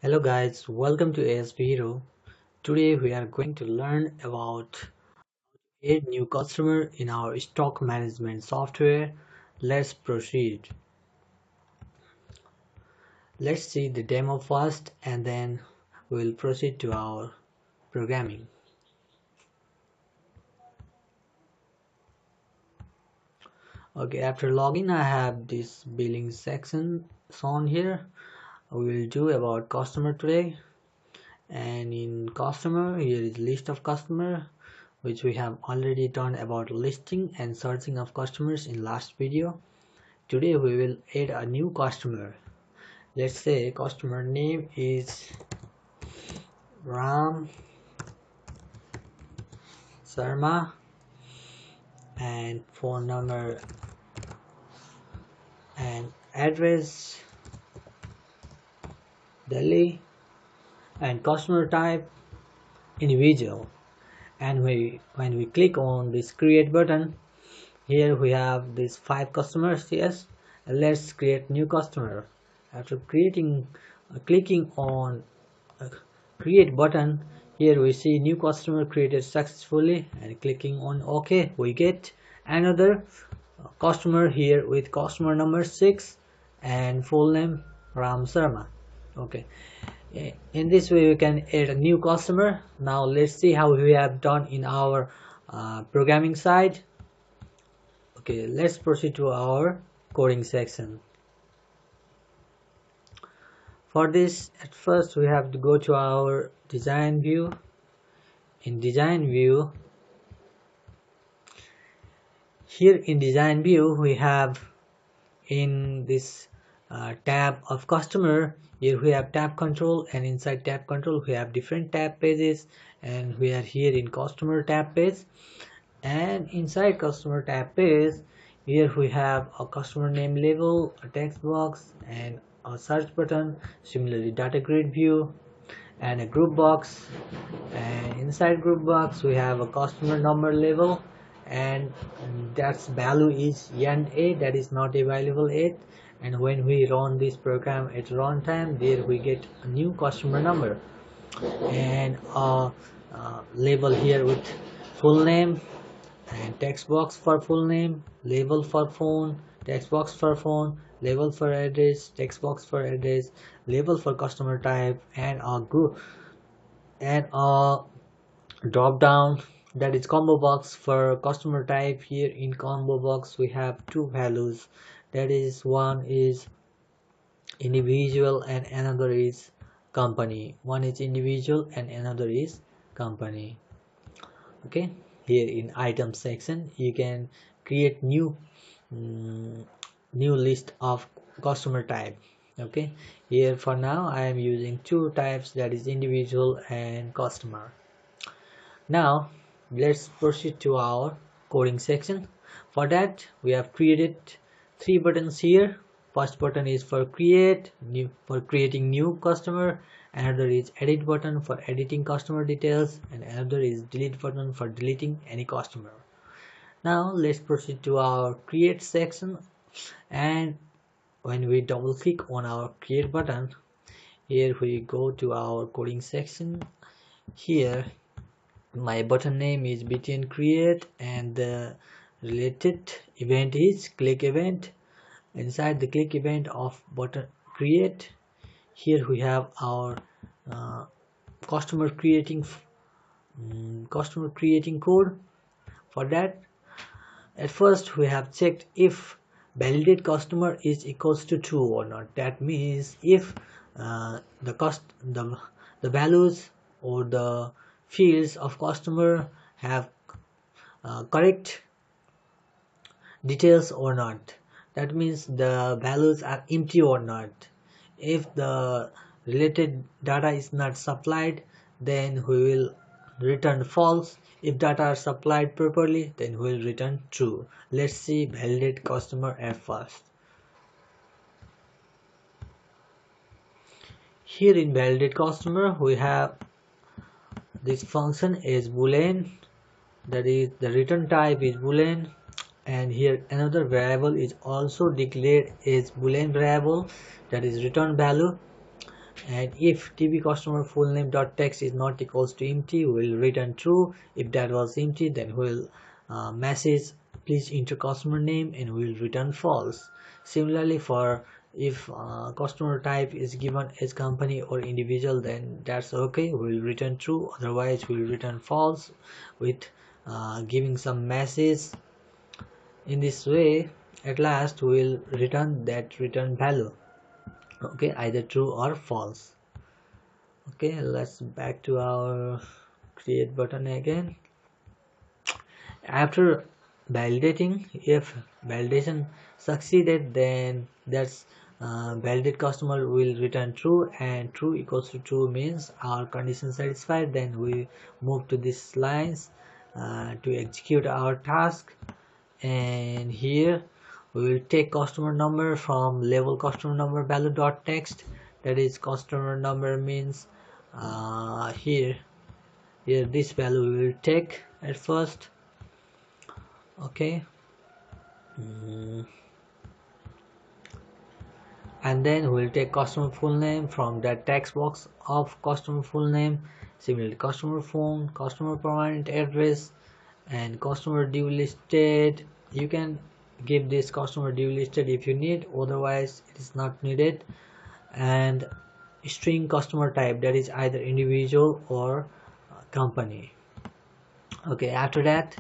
Hello guys, welcome to ASP Hero. Today we are going to learn about add new customer in our stock management software. Let's proceed. Let's see the demo first and then we'll proceed to our programming. Okay, after login I have this billing section shown here. We will do about customer today, and in customer here is list of customer, which we have already done about listing and searching of customers in last video. Today we will add a new customer. Let's say customer name is Ram Sharma and phone number and address Delhi and customer type individual. And when we click on this create button, here we have these 5 customers. Yes, let's create new customer. After clicking on create button, here we see new customer created successfully, and clicking on OK we get another customer here with customer number 6 and full name Ram Sharma. Okay, in this way we can add a new customer. Now let's see how we have done in our programming side. Okay, let's proceed to our coding section. For this, at first we have to go to our design view. In design view, here in design view we have in this tab of customer, here we have tab control, and inside tab control we have different tab pages, and we are here in customer tab page. And inside customer tab page, here we have a customer name label, a text box, and a search button, similarly data grid view, and a group box. And inside group box we have a customer number label, and that's value is int, that is not available yet. And when we run this program at runtime, there we get a new customer number and a label here with full name and text box for full name, label for phone, text box for phone, label for address, text box for address, label for customer type, and a group and a drop down, that is combo box for customer type. Here in combo box we have two values, that is one is individual and another is company. One is individual and another is company. Okay, here in item section you can create new new list of customer type. Okay, here for now I am using two types, that is individual and customer. Now let's proceed to our coding section. For that we have created 3 buttons here. First button is for creating new customer, another is edit button for editing customer details, and another is delete button for deleting any customer. Now let's proceed to our create section, and when we double click on our create button, here we go to our coding section. Here my button name is btn create and the related event is click event. Inside the click event of button create, here we have our customer creating code. For that, at first we have checked if validate customer is equals to true or not. That means if the values or the fields of customer have correct details or not. That means the values are empty or not. If the related data is not supplied, then we will return false. If data are supplied properly, then we will return true. Let's see validate customer at first. Here in validate customer we have this function is boolean, that is the return type is boolean, and here another variable is also declared as boolean variable, that is return value. and if tb customer full name dot text is not equals to empty, we will return true. If that was empty, then we'll message please enter customer name and we will return false. Similarly, for if customer type is given as company or individual, then that's okay, we will return true, otherwise we will return false with giving some message. In this way, at last we will return that return value, okay, either true or false. Okay, let's back to our create button again. After validating, if validation succeeded, then that's validate customer will return true, and true equals to true means our condition satisfied. Then we move to these lines to execute our task, and here we will take customer number from label customer number value dot text. That is customer number means here this value we will take at first. Okay, and then we'll take customer full name from that text box of customer full name. Similarly, customer phone, customer permanent address, and customer due listed. You can give this customer due listed if you need, otherwise it is not needed. And string customer type, that is either individual or company. Okay, after that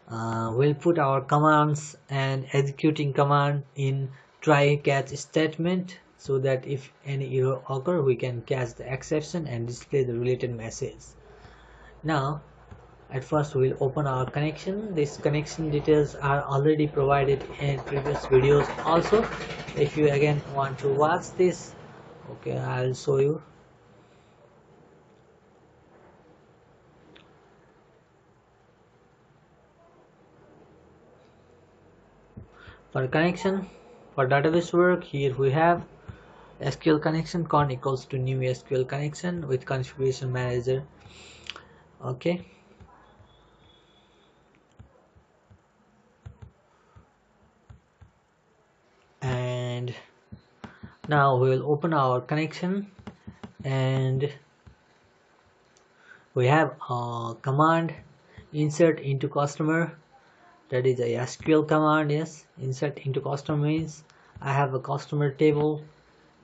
we'll put our commands and executing command in try catch statement, so that if any error occur, we can catch the exception and display the related message. Now at first we'll open our connection. This connection details are already provided in previous videos also. If you again want to watch this, okay, I'll show you. For connection, for database work, here we have SQL connection con equals to new SQL connection with configuration manager. Okay, and now we will open our connection, and we have a command insert into customer. That is a SQL command. Yes, insert into customer means I have a customer table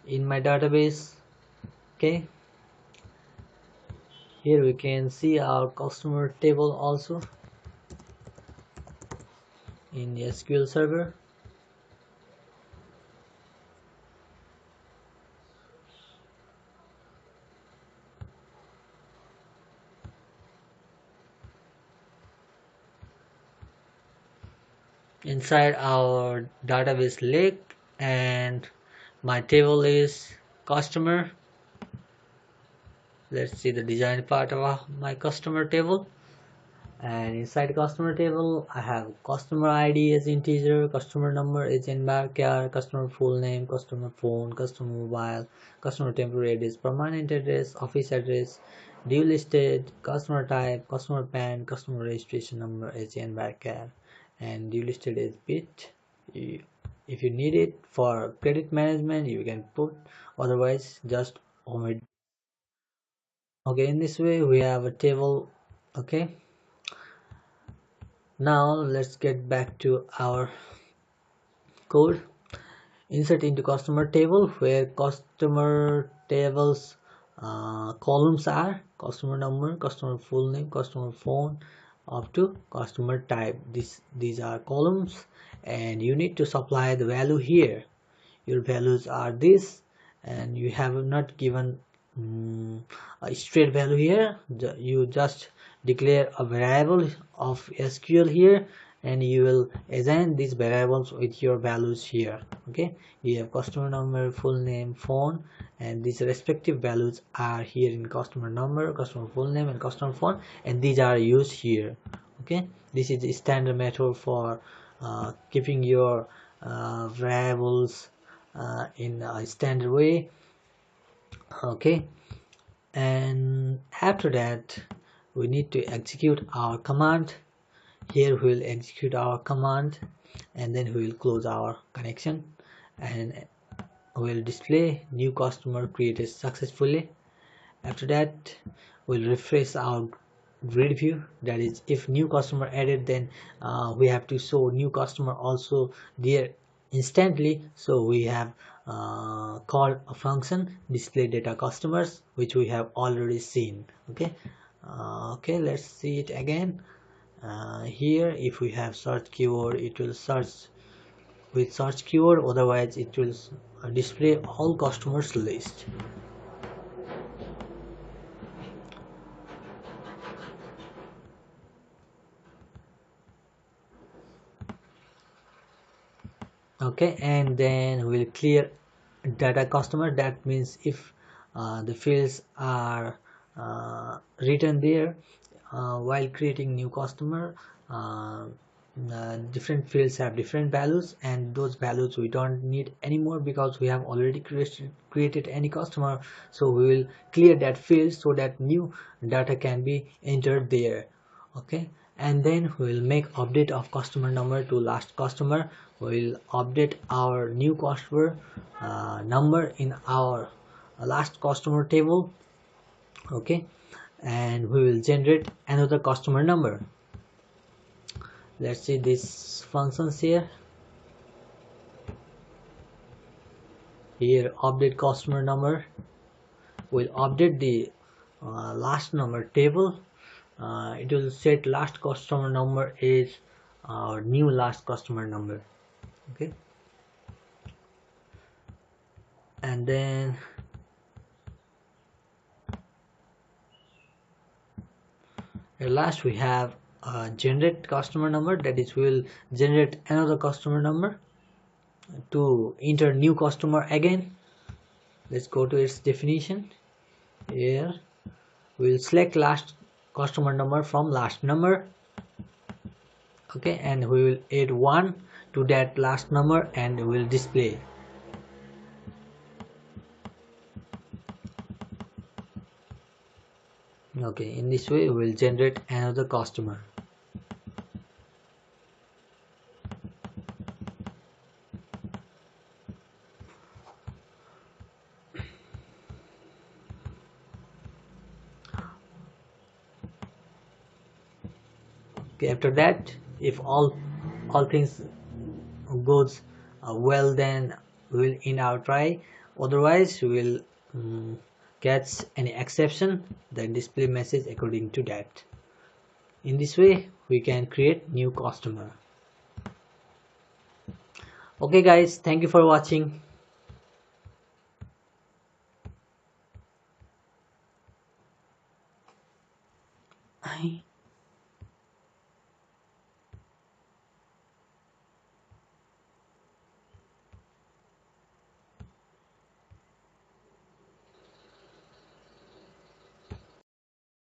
in my database. Okay, here we can see our customer table also in the SQL server. Inside our database lake, and my table is customer. Let's see the design part of my customer table. And inside customer table, I have customer ID as integer, customer number is in varchar, customer full name, customer phone, customer mobile, customer temporary address, permanent address, office address, due listed, customer type, customer PAN, customer registration number is in varchar, and due listed is bit. If you need it for credit management, you can put, otherwise just omit. Okay, in this way we have a table. Okay, now let's get back to our code. Insert into customer table, where customer tables columns are customer number, customer full name, customer phone, up to customer type. These are columns, and you need to supply the value here. Your values are this, and you have not given a straight value here. You just declare a variable of SQL here, and you will assign these variables with your values here. Okay, you have customer number, full name, phone, and these respective values are here in customer number, customer full name, and customer phone, and these are used here. Okay, this is the standard method for keeping your variables in a standard way. Okay, and after that we need to execute our command. Here we will execute our command, and then we will close our connection, and will display new customer created successfully. After that, we'll refresh our grid view. That is, if new customer added, then we have to show new customer also there instantly. So we have called a function display data customers, which we have already seen. Okay, okay, let's see it again. Here, if we have search keyword, it will search with search keyword, otherwise it will display all customers list. Okay, and then we'll clear data customer. That means if the fields are written there while creating new customer, different fields have different values, and those values we don't need anymore because we have already created any customer. So we will clear that field so that new data can be entered there. Okay, and then we will make update of customer number to last customer. We will update our new customer number in our last customer table. Okay, and we will generate another customer number. Let's see these functions here. Here update customer number will update the last number table. It will set last customer number is our new last customer number. Okay, and then at last we have generate customer number. That is, we will generate another customer number to enter new customer again. Let's go to its definition. Here we will select last customer number from last number. Okay, and we will add 1 to that last number and we will display. Okay, in this way we will generate another customer. Okay, after that, if all things goes well, then we will end our try. Otherwise we will catch any exception, then display message according to that. In this way we can create new customer. Okay guys, thank you for watching.